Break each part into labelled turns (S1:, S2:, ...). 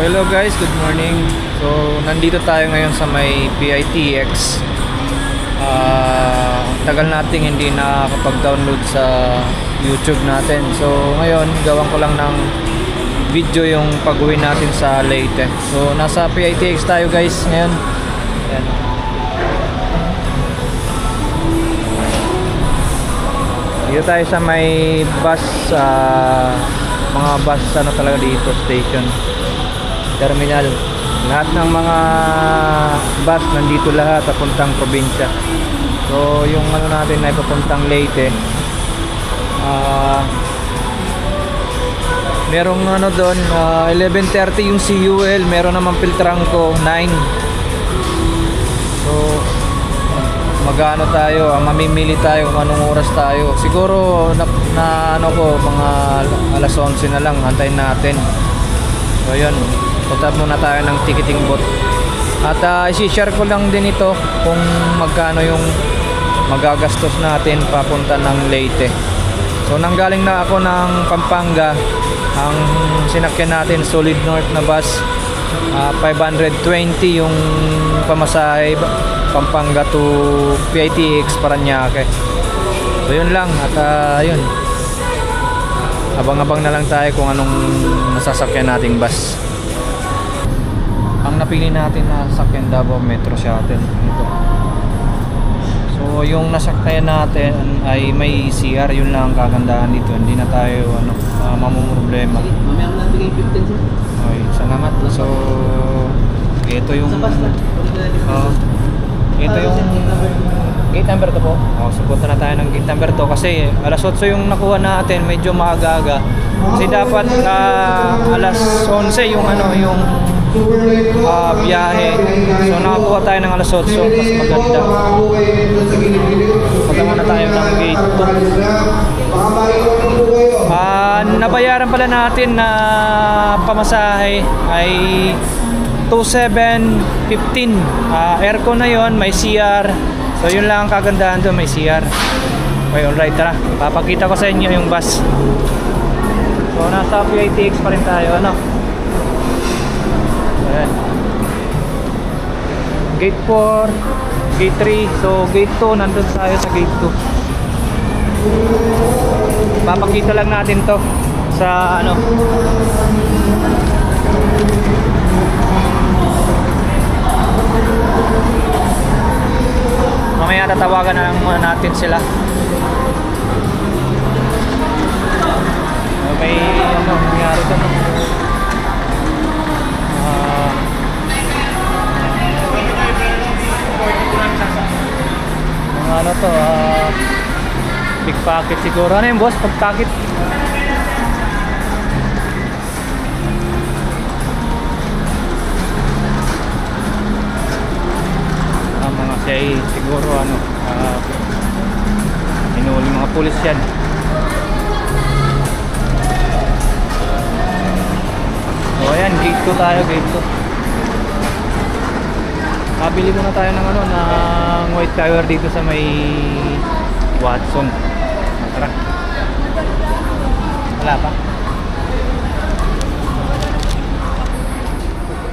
S1: Hello guys, good morning. So, nandito tayo ngayon sa may PITX. Tagal nating hindi nakakapag-download sa YouTube natin. So, ngayon, gawan ko lang ng video yung pag-uwi natin sa Leyte. So, nasa PITX tayo guys ngayon. Ayan. Dito tayo sa may bus, mga bus ano talaga dito, station, terminal. Lahat ng mga bus nandito lahat papuntang probinsya. So yung ano natin ay papuntang Leyte. Merong ano doon 11:30 yung CUL, meron naman Filtrangco 9. So magano tayo, mamimili tayo kung anong oras tayo. Siguro na ano ko, mga alas 11 na lang, antayin natin. So yun, punta muna tayo ng ticketing booth. At isi-share ko lang din ito kung magkano yung magagastos natin papunta ng Leyte. So nanggaling na ako ng Pampanga. Ang sinakyan natin Solid North na bus, 520 yung pamasahe Pampanga to PITX Parañaque. So yun lang, at yun, abang-abang na lang tayo kung anong nasasakyan nating bus. Ang napili natin na sasakyan, Davao Metro Shuttle ito. So yung nasakyan natin ay may CR, yun lang ang kagandahan dito. Hindi na tayo mamumroblema.
S2: Mamaya na bigay 15 sir.
S1: Okay, salamat. So ito yung ito yung gate number 2 po. Supunta na tayo ng gate number 2 kasi alas 8 yung nakuha natin, medyo maaga-aga. Kasi dapat alas 11 yung ano, yung biyahe. So nakakuha tayo ng alas 8, mas maganda. Punta muna tayo ng gate 2. Nabayaran pala natin na pamasahe ay 2,715. Aircon na yon, may CR. So yun lang ang kagandahan doon, may CR. Okay, alright, tara, papakita ko sa inyo yung bus. So nasa PITX pa rin tayo, ano. Ayan. Gate 4, Gate 3. So Gate 2, nandun tayo sa Gate 2. Papakita lang natin to sa ano. Mamaya tatawagan na lang muna natin sila. May ano nangyari doon. Ano to, pickpocket siguro. Ano yung boss? Pickpocket? Mga siya siguro ano, inuuli mga pulis yan. So ayan, gate 2 tayo, gate 2. Nabili muna tayo ng ano, ng white tower dito sa may Watson. Tara. Wala pa.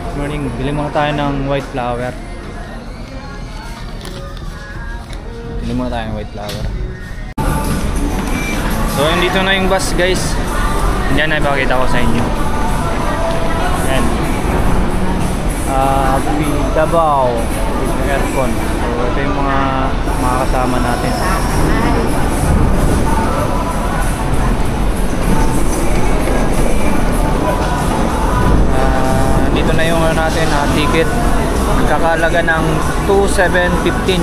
S1: Good morning, bili muna tayo ng white flower. Bili muna tayo ng white flower. So dito na yung bus guys. Yan na ipakita ko sa inyo. Yan. Davao with aircon. So ito yung mga kasama natin. Dito na yung natin ticket. Nagkakalaga ng 2,715.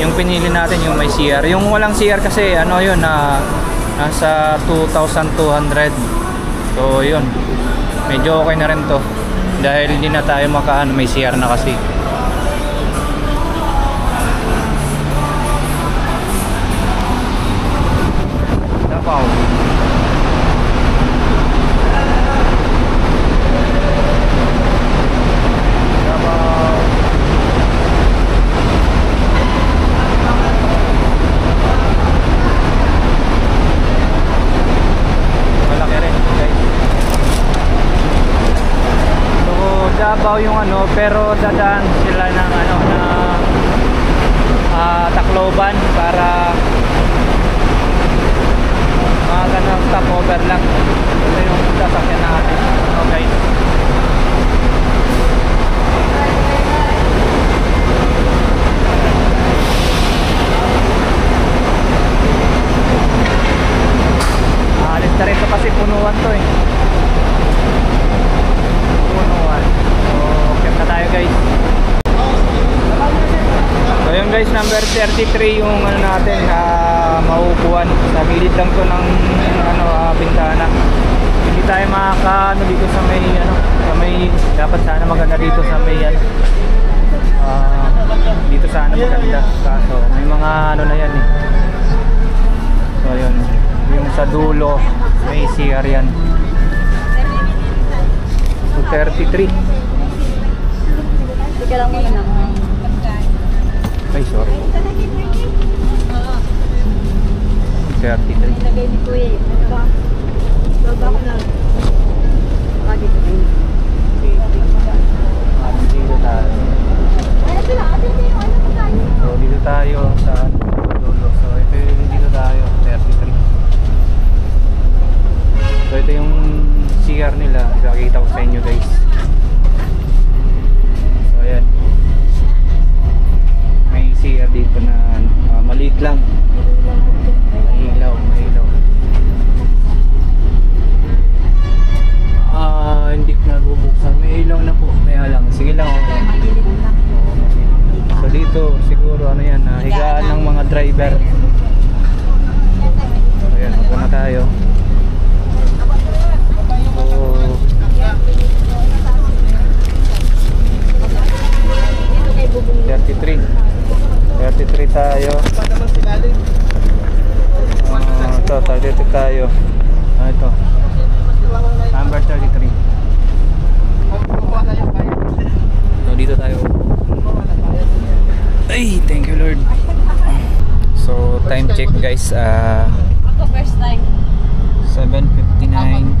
S1: Yung pinili natin yung may CR. Yung walang CR kasi ano yun, nasa 2,200. So yun, medyo okay na rin to dahil hindi na tayo makaano, may CR na kasi. Davao. Malaki rin guys. So Davao yung ano, pero dadaan sila ng ano na Tacloban para ganang stopover lang. Ito yung sasakyan natin. Okay. Alis na rin ito kasi punuan to eh. Punuan. So, okay na tayo guys. So yun guys, number 33 yung ano natin, mauupuan. Sa gilid lang to ng ano, bintana. Hindi tayo makaka ano dito sa may ano, sa may, dapat sana maganda dito sa may ano, dito sana maganda. Kaso may mga ano na yan eh. So yun, yung sa dulo may CR yan. So 33.
S2: Hindi ka lang muna na.
S1: Ay, sorry. 33.
S2: Ilagay ni Kuya. Baba ko na. Baka dito kayo.
S1: Dito tayo. So dito tayo sa dulo. So ito yung dito tayo, 33. So ito yung CR nila. Ipakita ko sa inyo guys. So ayan. May CR dito na maliit lang. May ilaw, may ilaw. Hindi ko na bubuksan. May ilaw na po. May halang. Sige lang. Okay. So dito siguro ano yan, higaan ng mga driver. So ayan, upo na tayo. So 33 tayo. Ito, 33 tayo. Ito number 33. So dito tayo. Ay, thank you Lord. So time check guys,
S2: First time.
S1: 7:59.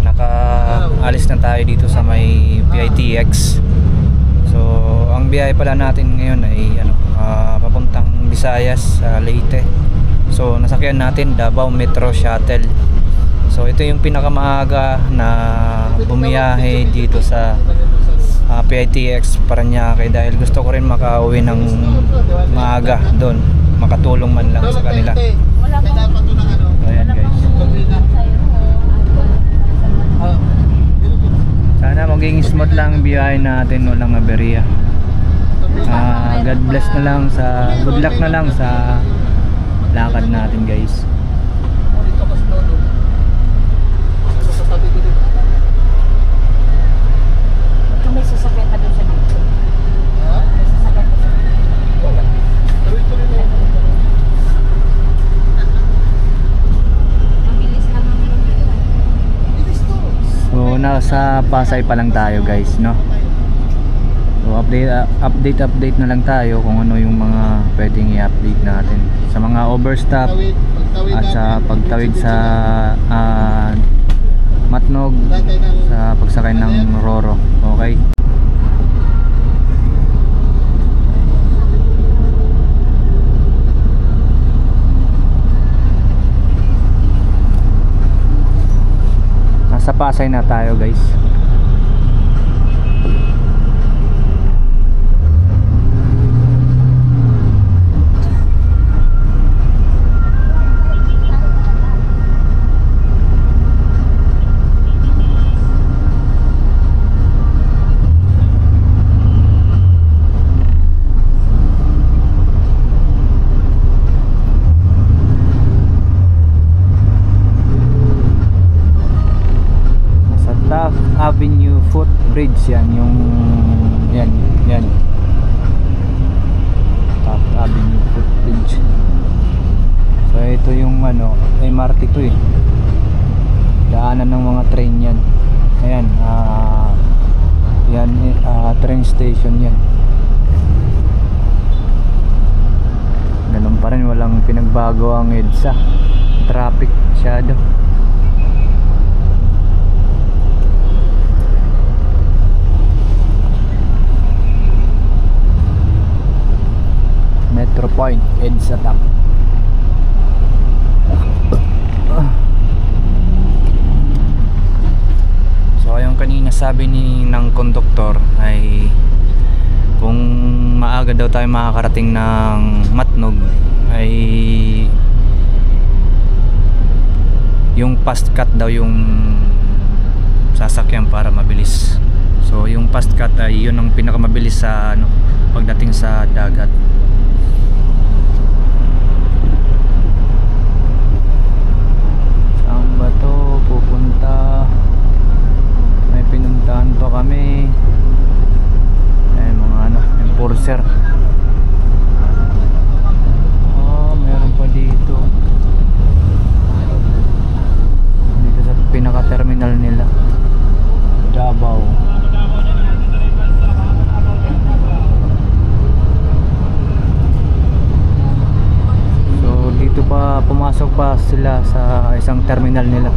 S1: Nakaalis na tayo dito sa may PITX. So ang biyahe pala natin ngayon ay ano, papuntang Visayas, Leyte. So nasakyan natin Davao Metro Shuttle. So ito yung pinakamaaga na bumiyahe dito sa PITX Parañaque dahil gusto ko rin makauwi ng maaga doon, makatulong man lang sa kanila. Ayan guys. Sana maging smooth lang biyahe natin, walang aberya. God bless na lang sa, good luck na lang sa lakad natin guys.
S2: May sasakyan pa doon sa dito. May sasakyan pa sa dito. Mabilis naman yung dito.
S1: So nasa Pasay pa lang tayo guys, no? So update na lang tayo kung ano yung mga pwedeng i-update natin sa mga overstop at sa pagtawid sa Matnog, sa pagsakay ng Roro. Okay? Nasa Pasay na tayo guys. Avenue footbridge yan, yung yan Taft Avenue footbridge. So ito yung ano, MRT to eh, daanan ng mga train yan. Ayan, train station yan. Ganun pa rin, walang pinagbago ang EDSA. Traffic masyado. Metro Point, EDSA TAP. So yung kanina sabi ng konduktor ay kung maaga daw tayo makakarating ng Matnog ay yung fast cut daw yung sasakyan para mabilis. So yung fast cut ay yun ang pinakamabilis sa pagdating sa dagat. Saan ba to pupunta? May pinuntahan pa kami. Ay mga enforcer. Meron pa dito. Dito sa pinaka-terminal nila. Davao. So dito pa pumasok pa sila sa isang terminal nila.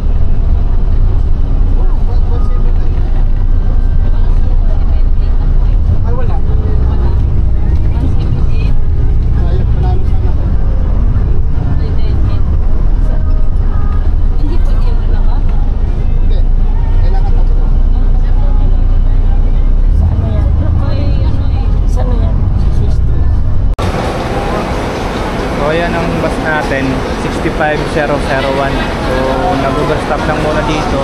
S1: So ayan ang bus natin, 65001. So nag-overstop lang muna dito.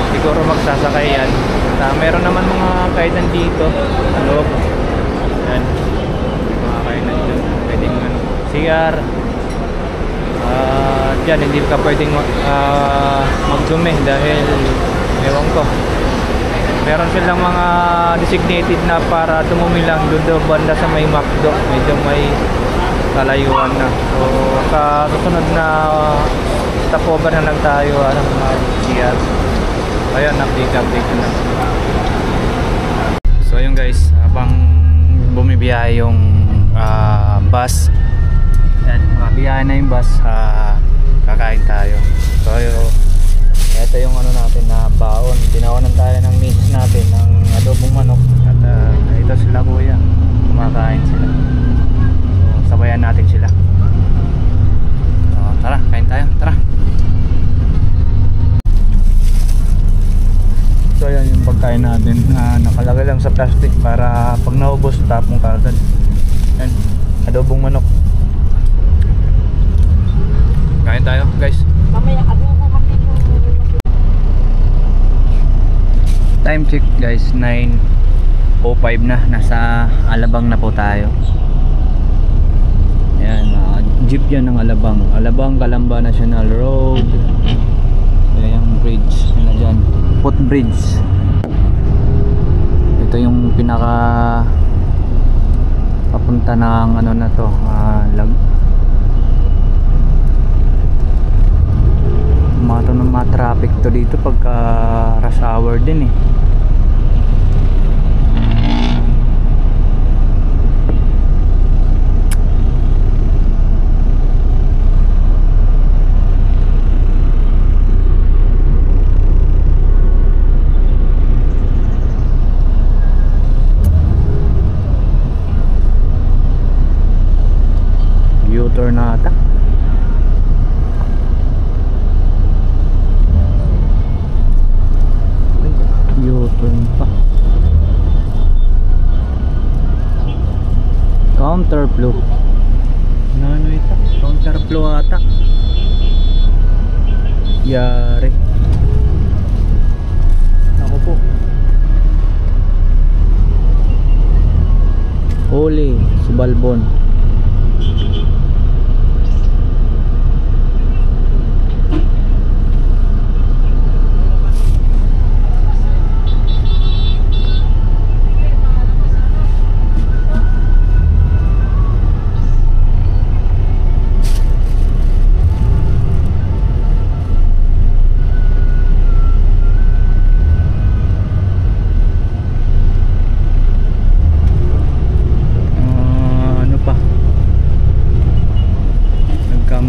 S1: Siguro magsasakay yan. At meron naman mga kainan dito sa loob. Yan. Mga kainan dyan. Pwedeng CR. Dyan hindi ka pwedeng magdumi dahil ewan ko. Meron silang mga designated na para tumumi lang doon daw banda sa may McDo. Medyo may kalayuan na. So sa susunod na stopover na lang tayo mag-CR. Ayun, update na. So ayun guys, habang bumibiyahe yung bus, yan, mabiyahe na yung bus, kakain tayo. So ito yung natin na baon. Dinawanan tayo ng misis natin ng adobong manok. At ito sila kuya, kumakain sila. Sabayan natin sila. Tara, kain tayo. Tara. So yan yung pagkain natin na nakalagay lang sa plastic para pag naubos tapong kagad. Yan, adobong manok. Kain tayo guys.
S2: Mamaya kami
S1: Time check guys, 9:05 na. Nasa Alabang na po tayo. Yan, jeep yan ng Alabang Calamba National Road. Yan yung bridge nila dyan, footbridge. Ito yung pinaka papunta ng na to, traffic to dito pagka rush hour din eh. U-turn na ata. U-turn pa. Counterflow. Ano ito? Counterflow ata. Yari. Ako po. Huli si Balbon.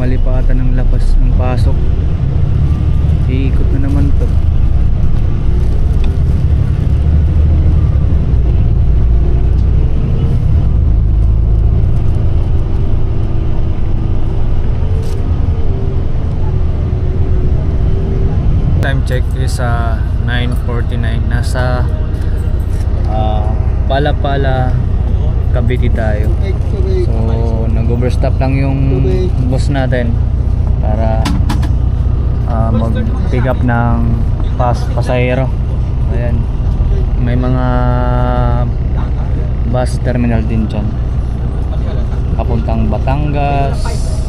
S1: Malipatan ng lapas ng pasok. Iikot na naman to. check is 9:49. Nasa Palapala, Cavite tayo. So nag-overstop lang yung boss natin para mag-pick up ng pasahero. Ayan, may mga bus terminal din dyan papuntang Batangas,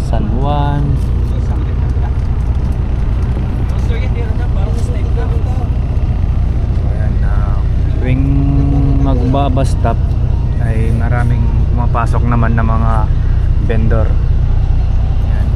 S1: San Juan. Ayan, tuwing magbabus stop ay maraming pumapasok naman na mga vendor. Ayan.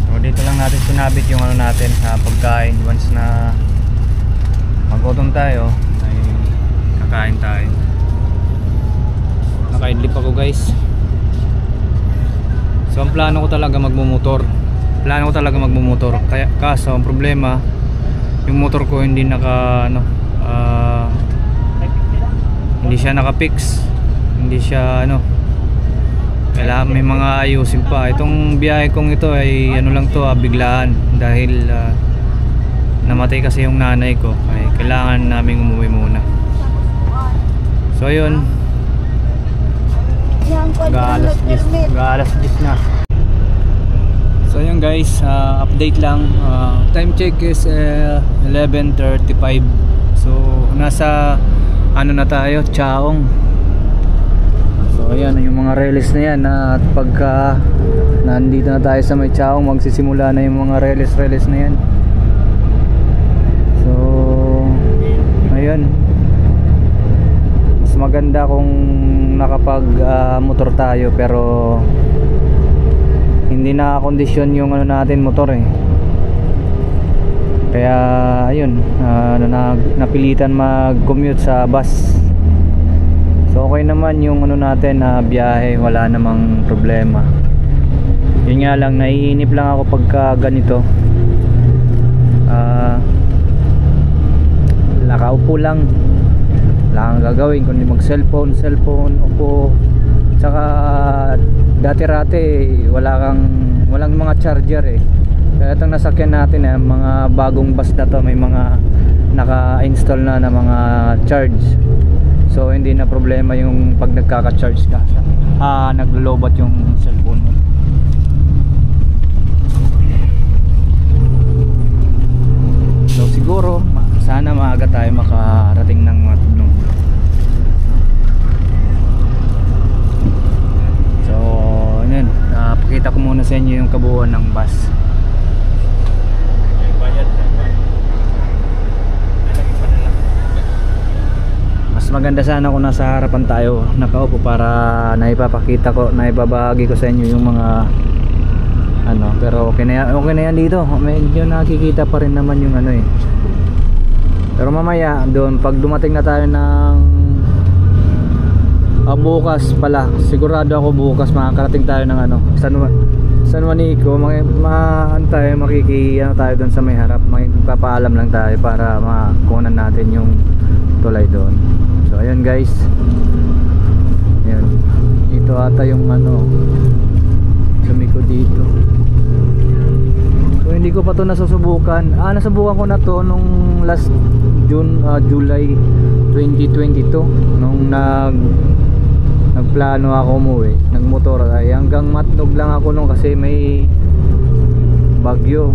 S1: So dito lang natin sinabit yung ano natin pagkain. Once na magutom tayo ay kakain tayo. Nakaidlip ako guys. So ang plano ko talaga magmumotor. Kaya kaso ang problema, yung motor ko hindi hindi siya naka-fix. Hindi siya kailangan may mga ayusin pa. Itong biyahe kong ito ay lang to, biglaan dahil namatay kasi yung nanay ko. Ay kailangan naming umuwi muna. So ayun, alas 10 na. So ayun guys, update lang. Time check is 11:35. So nasa na tayo, Chaong. So ayan yung mga relis na yan, at pagka nandito na tayo sa may Chaong, magsisimula na yung mga relis na yan. So ayun, mas maganda kung nakapag motor tayo, pero hindi na kondisyon yung natin motor kaya ayun, napilitan mag-commute sa bus. So okay naman yung natin na biyahe, wala namang problema. Yun nga lang, naiinip lang ako pagka ganito. Nakaupo lang, wala kang gagawin kundi mag cellphone, upo. Tsaka dati-rati walang mga charger Kaya itong nasakyan natin mga bagong bus na to, may mga naka-install na mga charge. So hindi na problema yung pag nagkaka-charge ka, naglo-lobat yung cellphone mo. So siguro sana maaga tayo makarating ng Matulog. So yun, pakita ko muna sa inyo yung kabuuan ng bus. Mas maganda sana kung nasa harapan tayo nakaupo para naipapakita ko, naibabahagi ko sa inyo yung mga pero okay na yan dito. Medyo nakikita pa rin naman yung pero mamaya doon, pag dumating na tayo ng bukas pala, sigurado ako bukas makakarating tayo ng San Juanico. Tayo doon sa may harap, magpapaalam lang tayo para makunan natin yung tulay doon. So ayun guys, ayun, ito ata yung lumiko dito. So hindi ko pa to nasusubukan. Nasubukan ko na to nung last July 2022 nung nagplano ako umuwi, nagmotor hanggang Matnog lang ako nung kasi may bagyo.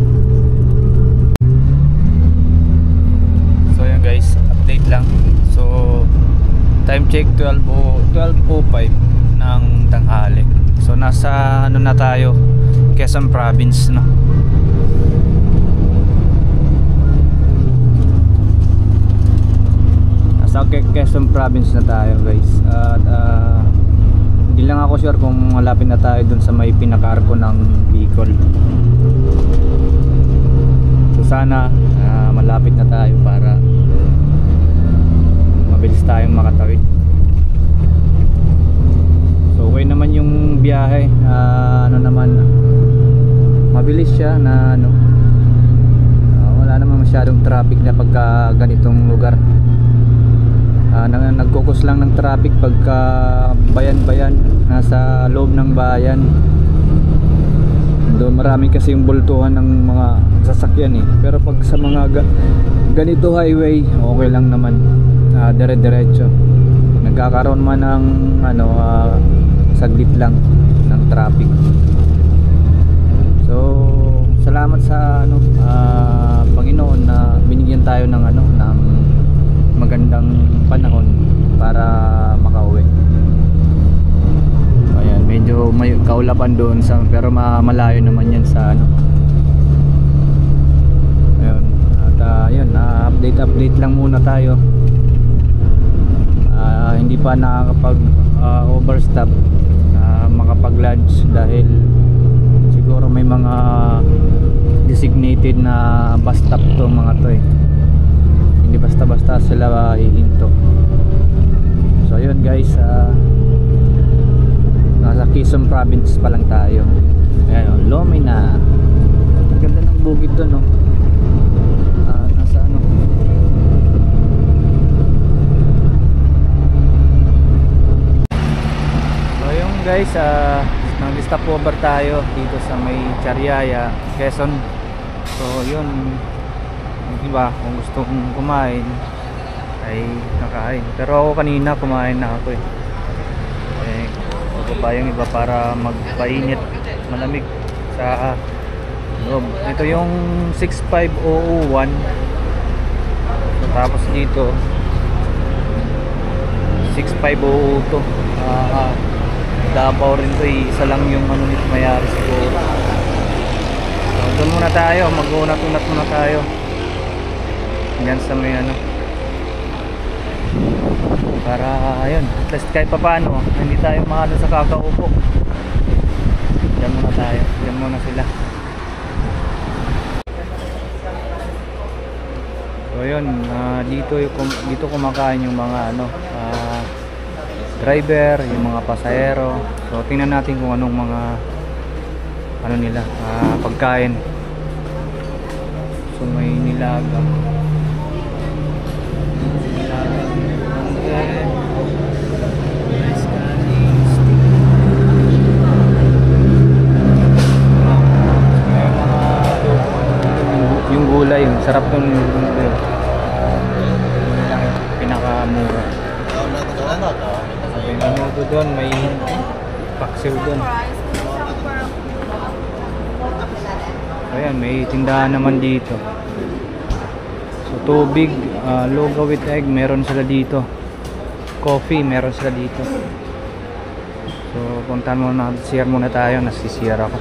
S1: So yun guys, update lang. So time check 12:05 ng tanghali. So nasa na tayo, Quezon Province Nasa Quezon Province na tayo guys. At hindi lang ako sure kung malapit na tayo dun sa may pinaka-arko ng Bicol. So sana malapit na tayo para mabilis tayong makatawid. So okay naman yung biyahe, mabilis siya na naman masyadong traffic na pagka ganitong lugar. Nagkukos lang ng traffic pagka bayan-bayan, nasa loob ng bayan. Doon marami kasi yung bultuhan ng mga sasakyan eh. Pero pag sa mga ganito highway, okay lang naman, dire-diretso. Nagkakaroon man ng saglit lang ng traffic. So salamat sa Panginoon na binigyan tayo ng ng magandang panahon para makauwi. Ayan, medyo may kaulapan doon pero malayo naman yan sa ayun. At update lang muna tayo. Hindi pa nakakapag overstop, makapag lunch dahil siguro may mga designated na bus stop to mga to eh. Hindi basta-basta sila hihinto. So ayun guys, nasa Quezon Province pa lang tayo. Ayan, Lome na. Ganda ng bukid doon, no? Nasa So ayun guys, nag-stop over tayo dito sa may Chariaya, Quezon. So yun, diba, kung gusto kong kumain ay nakain. Pero ako kanina kumain na ako eh. Pa yung iba para magpainit, malamig sa loob. Ito yung 65001. So, tapos dito 65002. Dabaw rin to eh. Isa lang yung nito mayari siguro. So doon muna tayo, mag-unat-unat muna tayo yan sa may para ayun, at least kahit pa paano hindi tayo mahalo sa kakaupo. Diyan muna tayo, diyan muna sila. So yun, dito kumakain yung mga driver, yung mga pasahero. So tingnan natin kung anong mga nila pagkain. So may nilaga. Yung gulay, sarap ng pinakamura. May minuto doon, may paksiw doon. Ayan, may tindahan naman dito. So tubig, loga with egg, meron sila dito. Coffee, meron sila dito. So puntahan muna, share muna tayo, nasisiyar ako.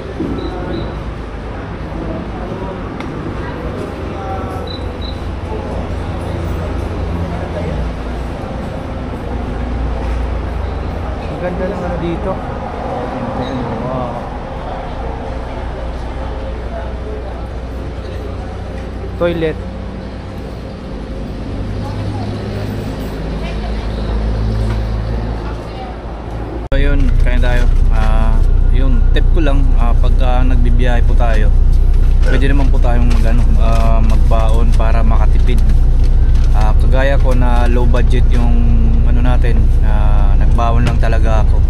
S1: Ang ganda ng dito. Wow. Toilet. So yun, kaya tayo. Yung tip ko lang, pag nagbibiyahe po tayo, pwede naman po tayong magbaon para makatipid. Kagaya ko na low budget yung natin, nagbaon lang talaga ako.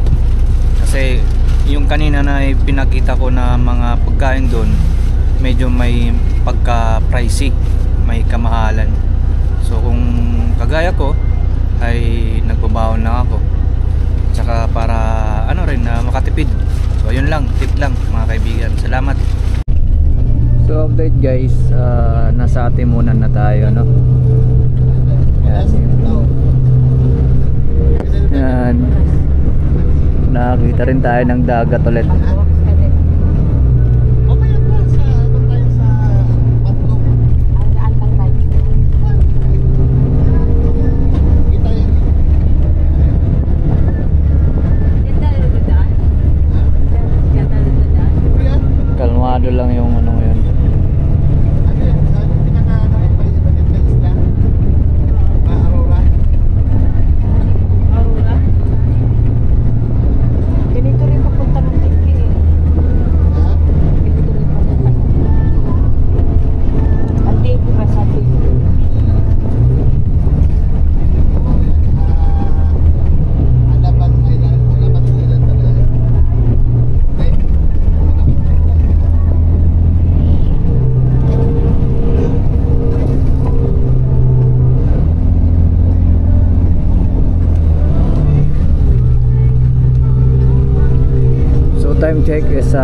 S1: Kasi yung kanina na pinakita ko na mga pagkain doon, medyo may pagka pricey, may kamahalan. So kung kagaya ko ay nagbabaon lang ako. Tsaka para rin na makatipid. So yun lang, tip lang mga kaibigan. Salamat. So update guys, nasa Atimunan na tayo, no? Yan. Nakakita rin tayo ng dagat ulit. Kalmado lang yung yun.
S2: Ganito rin papunta ng Tingking eh.
S1: check is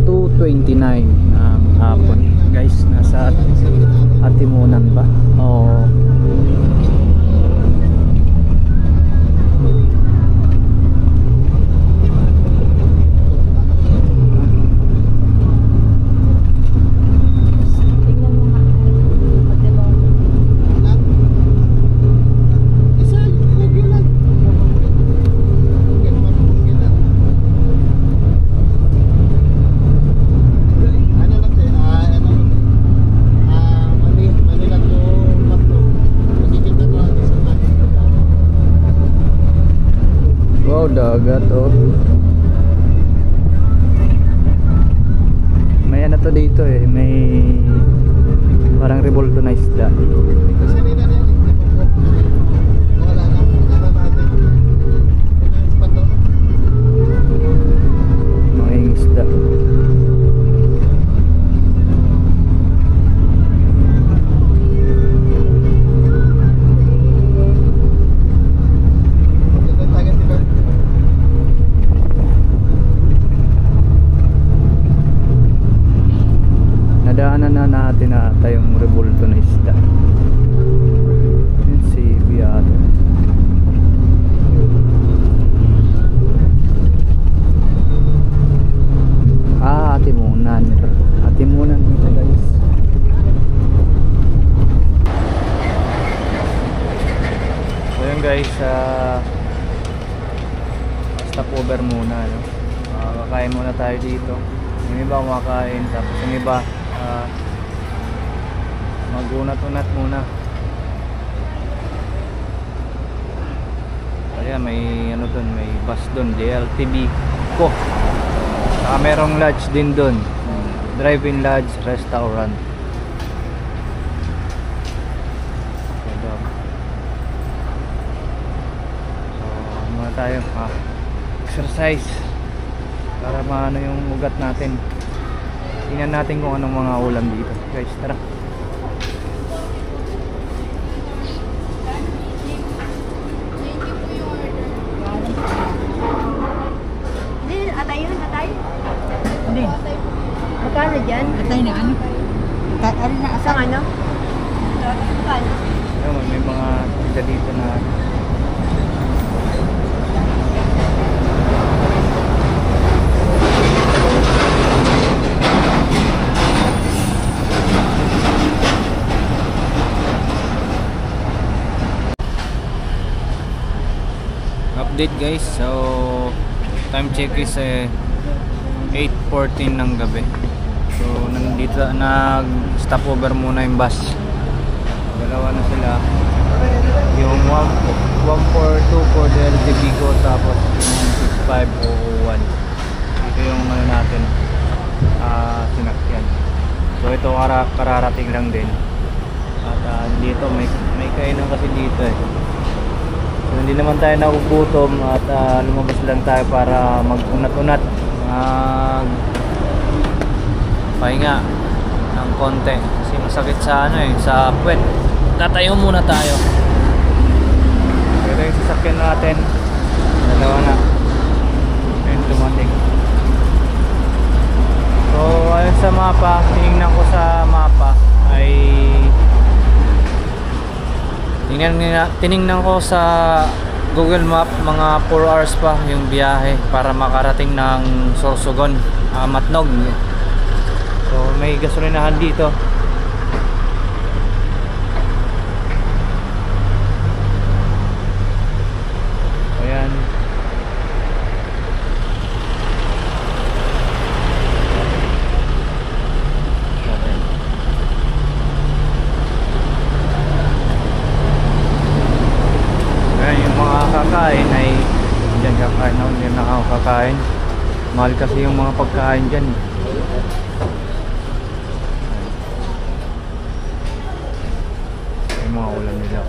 S1: 2:29 ng hapon. Guys, nasa Atimunan ba? Oo.
S2: Tingnan mo nga. Pagdalaw.
S1: Wow, dagat oh. May ano to dito eh, may parang revolto na isda. Mga isda. Nadaanan na natin na yung revolto na isda. Yun si Biado. Atimunan. Atimunan dito guys. So yun guys, stopover muna, no? Kakain muna tayo dito. Yung iba kumakain, tapos yung iba magunat-unat muna. Kaya may ano dun, may bus dun, JLTV ko. Saka merong lodge din dun, drive-in lodge restaurant. So muna tayo, exercise para maano yung ugat natin. Tingnan natin kung anong mga ulam dito guys, tara.
S2: Hindi, atay yun, atay. Hindi. Magkano dyan?
S3: Atay na ano? Ano na
S2: Isang ano? Magkano?
S1: Ayun, may mga tinda dito na update guys. So time check is 8:14 ng gabi. So nandito, nag stopover muna yung bus. Dalawa na sila, yung 142 for the LTV ko, tapos yung 6501 ito yung ano natin, sinakyan. So ito kararating lang din. At dito may kainan kasi dito eh. So, hindi naman tayo nagugutom at lumabas lang tayo para mag-unat-unat, pahinga ng konti kasi masakit sa ano eh, sa puwet. Tatayo muna tayo. Ito yung sasakyan natin, dalawa na, ayun dumating. So ayun sa mapa, tinignan ko sa mapa ay tinignan ko sa Google Map, mga 4 hours pa yung biyahe para makarating ng Sorsogon, Matnog. So may gasolinahan dito. Ayan. Yung mga kakain ay dyan kakain ako, hindi na ako kakain. Mahal kasi yung mga pagkain dyan. Yung mga ulam nila.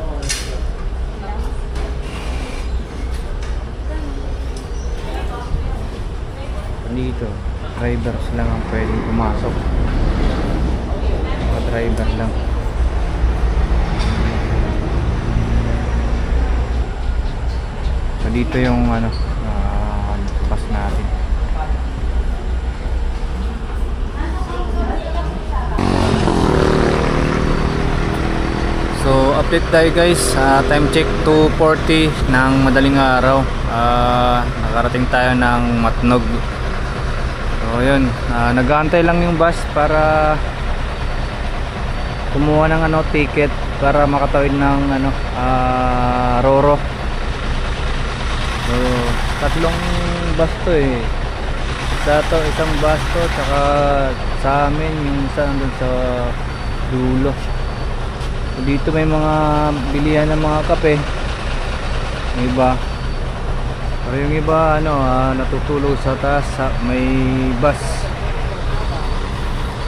S1: Dito drivers lang ang pwedeng pumasok, mga driver lang. So dito yung ano, bus natin. update tayo guys. Time check 2:40 ng madaling araw. Nakarating tayo ng Matnog. So yun, nag-aantay lang yung bus para kumuha ng ticket para makatawid ng Roro. So tatlong bus to eh. Isang bus to, tsaka sa amin yung isa nandun sa dulo. So, dito may mga bilihan ng mga kape. Yung iba, pero yung iba natutulog sa taas, may bus.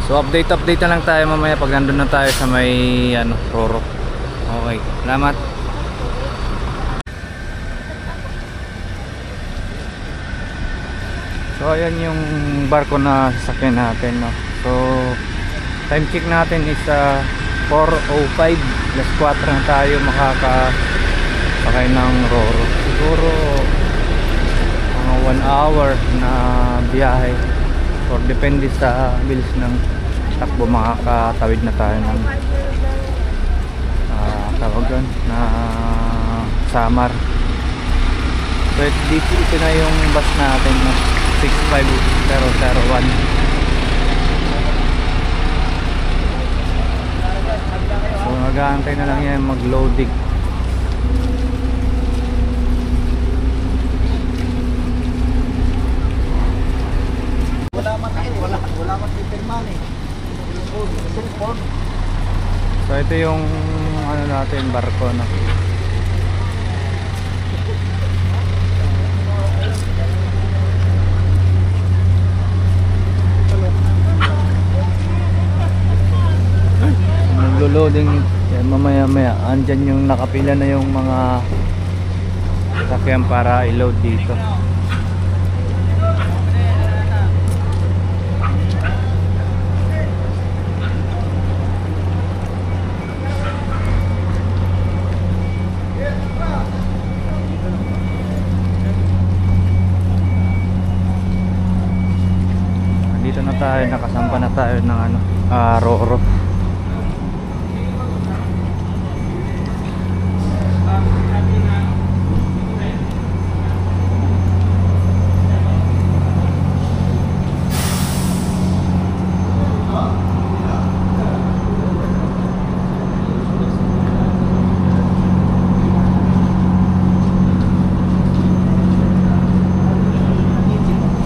S1: So update na lang tayo mamaya pag nandun na tayo sa may Roro. Okay, salamat. So ayan yung barko na sasakyan natin, no? So time check natin is 4:05, plus 4 na tayo makakasakay ng Roro. Siguro mga 1 hour na biyahe, or depende sa bilis ng takbo makakatawid na tayo ng tawagan na Samar. So ito na yung bus natin, no? 65001. So mag-aantay na lang yan mag-loading.
S4: Wala man pipirman eh.
S1: So ito yung natin barko, no? Naglo-loading yan, mamaya andyan yung nakapila na yung mga sasakyan para i-load dito. Dito na tayo, nakasampa na tayo ng Roro.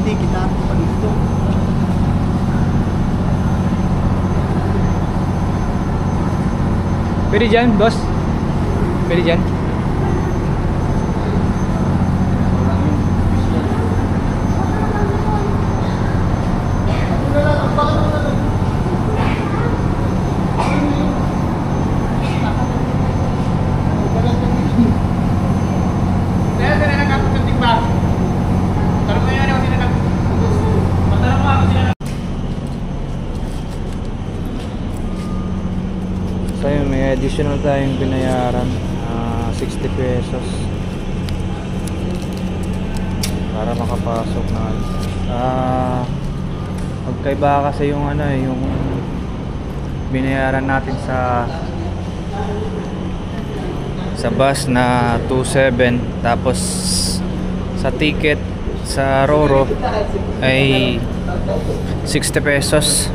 S4: Hindi kita pag-ito.
S1: Pwede dyan, boss? Pwede dyan? So yun, may additional tayong binayaran, 60 pesos para makapasok na magkaiba kasi yung yung binayaran natin sa bus na 27, tapos sa ticket sa Roro ay 60 pesos.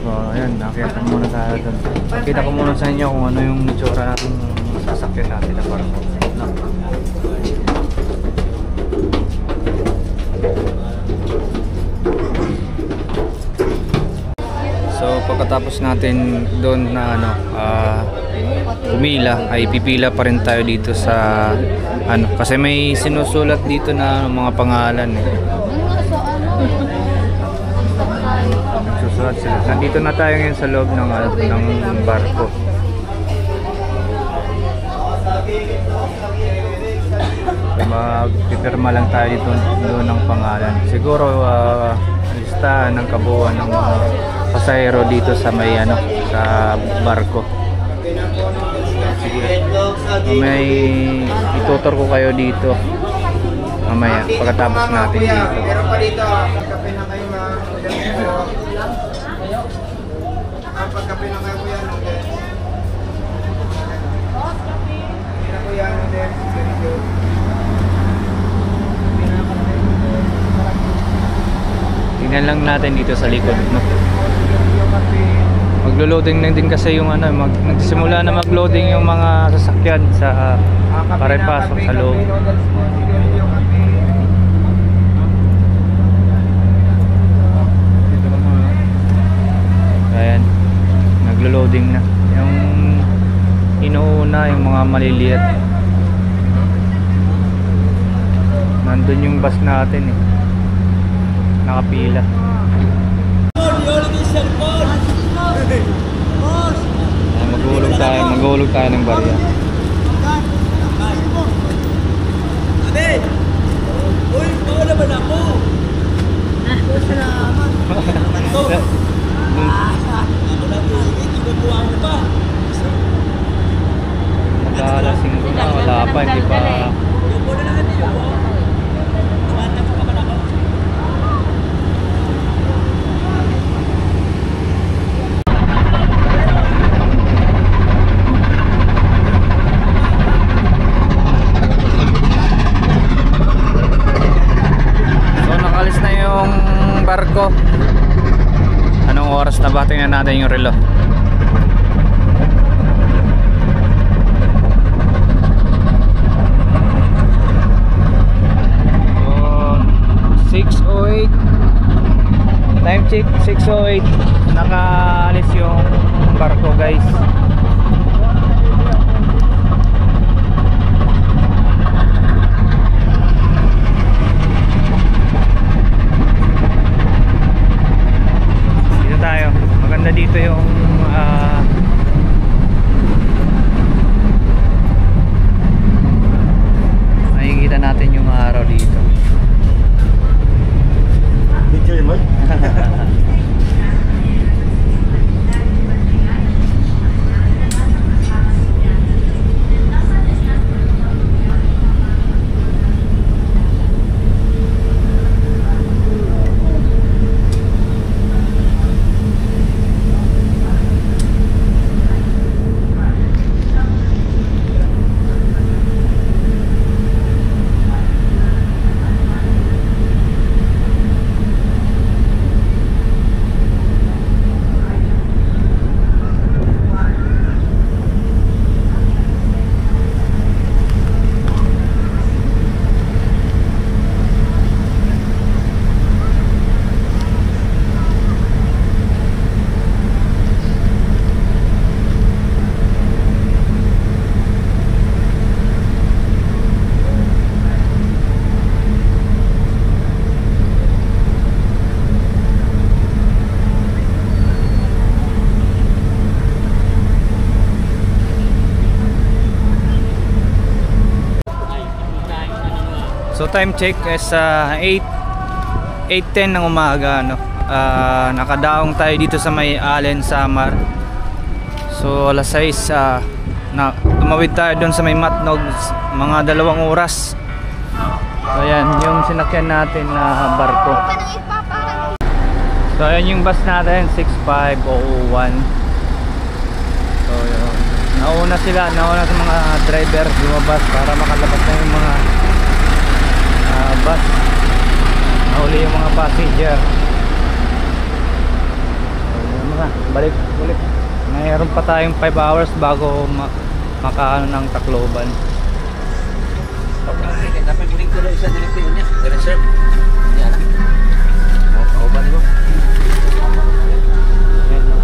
S1: So ayan, nakita muna tayo doon. Nakita ko muna sa inyo kung ano yung itsura ng sasakyan natin na barko. No? So pagkatapos natin doon na pumila, ay pipila pa rin tayo dito sa kasi may sinusulat dito na mga pangalan eh. Susulat sila. Nandito na tayo ngayon sa loob ng barko. Magpipirma lang tayo dito doon ng pangalan. Siguro listahan ng kabuuan ng mga pasahero dito sa may sa barko. May itutur ko kayo dito mamaya pagkatapos natin dito.
S4: Meron pa dito. Kape na kayo pagkape na kayo yan. kuya ano din. Medyo.
S1: Tingnan lang natin dito sa likod, no? Maglo-loading na din kasi yung ano, nagsimula na mag-loading yung mga sasakyan sa para ipasok sa loob. Ayan, naglo-loading na. Yung inuuna, yung mga maliliit. Nandun yung bus natin eh. Nakapila. Ayan, maghulog tayo ng barya.
S4: Uy, baka naman ako! Salamat!
S1: Nag-aalasing ko na, wala pa, hindi pa. So nakalis na yung barko. Anong oras na ba? Tingnan natin yung relo. So 6:08. Time check 6:08. Nakaalis yung barko, guys. Dito tayo. Maganda dito yung makikita natin yung araw dito.
S4: Video mo?
S1: So time check is 8:10 ng umaga, no. Nakadaong tayo dito sa may Allen Samar. So alas 6 na tumawid tayo doon sa may Matnog, mga 2 oras. So ayan yung sinakyan natin na barko. So ayan yung bus natin 6501. So yun. Nauna sa mga driver lumabas para makalabas na yung mga bus. Nahuli yung mga passenger. So, balik ulit. Mayroon pa tayong 5 hours bago makaano ng Tacloban.
S4: Dapat direkto na isa direkto yun niya. Reserve. Yan. Kauban mo.
S1: Ayan, no?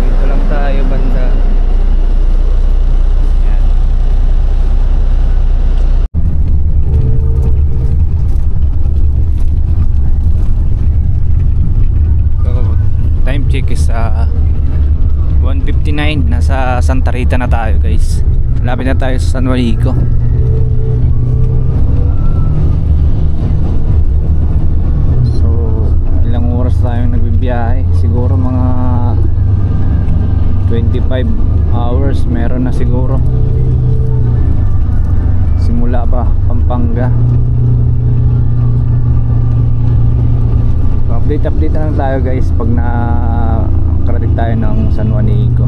S1: Dito lang tayo banda. Ayan. So time check is 1:59. Nasa Santa Rita na tayo, guys. Malapit na tayo sa San Juanico. So ilang oras tayong nagbibiyahe? Siguro mga 25 hours meron na siguro. Simula pa Pampanga. So, update na lang tayo, guys, pag nakarating tayo ng San Juanico.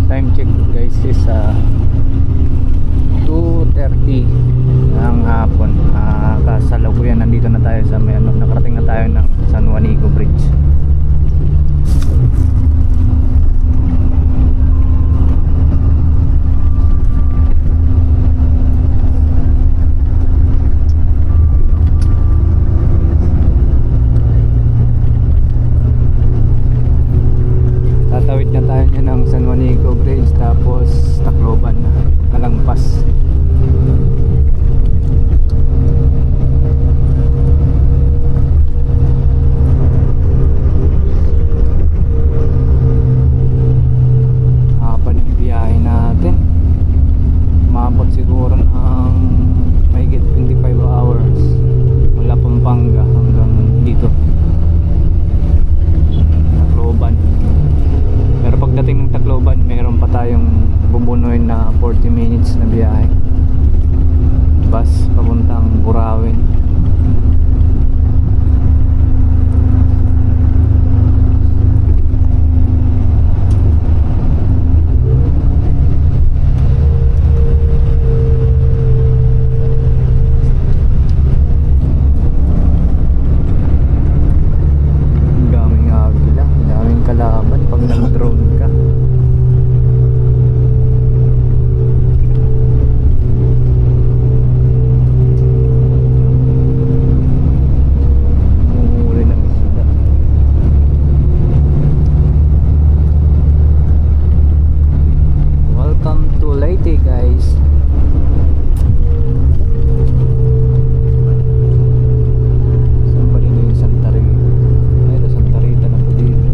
S1: Time check guys is 2:30 ng hapon. Kasalukuyan nandito na tayo sa may ano, nakarating na tayo ng San Juanico Bridge. Tatawid na tayo niya ng San Juanico Bridge, tapos Tacloban na Kalangpas. Haba ng biyahe natin, maabot siguro ng mahigit 25 hours mula Pampanga hanggang dito Tacloban. Pero pagdating ng Tacloban, meron pa tayong bubunuin na 40 minutes na biyahe, bus papuntang Burawin. Daming agila, daming kalaban pag nag-drone ka. Umuli ng isda. Welcome to Leyte guys. Saan ba rin yung Santa Rita? Ito Santa Rita na po dito.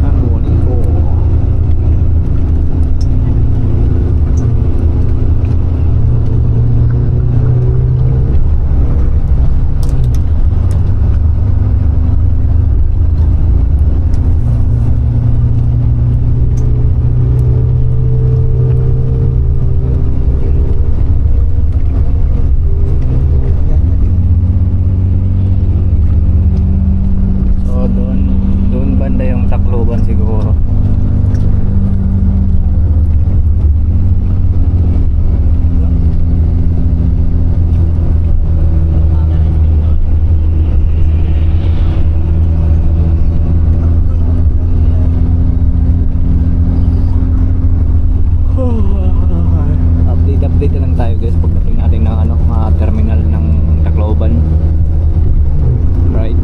S1: San Juanico. So doon banda yung Tacloban siguro. Update na lang tayo guys pagdating natin ng ano, mga terminal ng Tacloban. Right.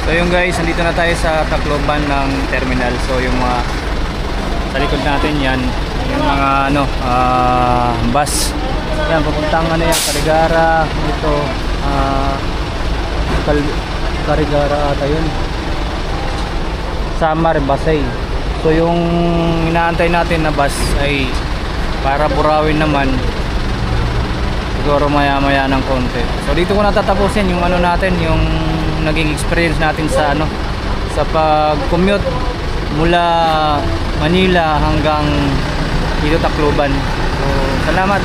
S1: So yung guys, nandito na tayo sa Tacloban ng terminal. So yung mga sa likod natin yan, yung mga ano, bus. Yan, papuntang ano yan, Carigara, dito, Carigara ata yun. Samar, Basay. So yung inaantay natin na bus ay para Burawin naman. Siguro maya maya ng konti. So dito ko natatapusin yung ano natin, yung naging experience natin sa ano, sa pag-commute mula Manila hanggang dito Tacloban. So salamat.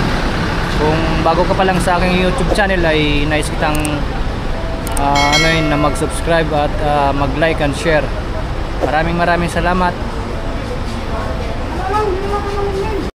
S1: Kung bago ka pa lang sa aking YouTube channel ay nais kitang na mag-subscribe at mag-like and share. Maraming salamat.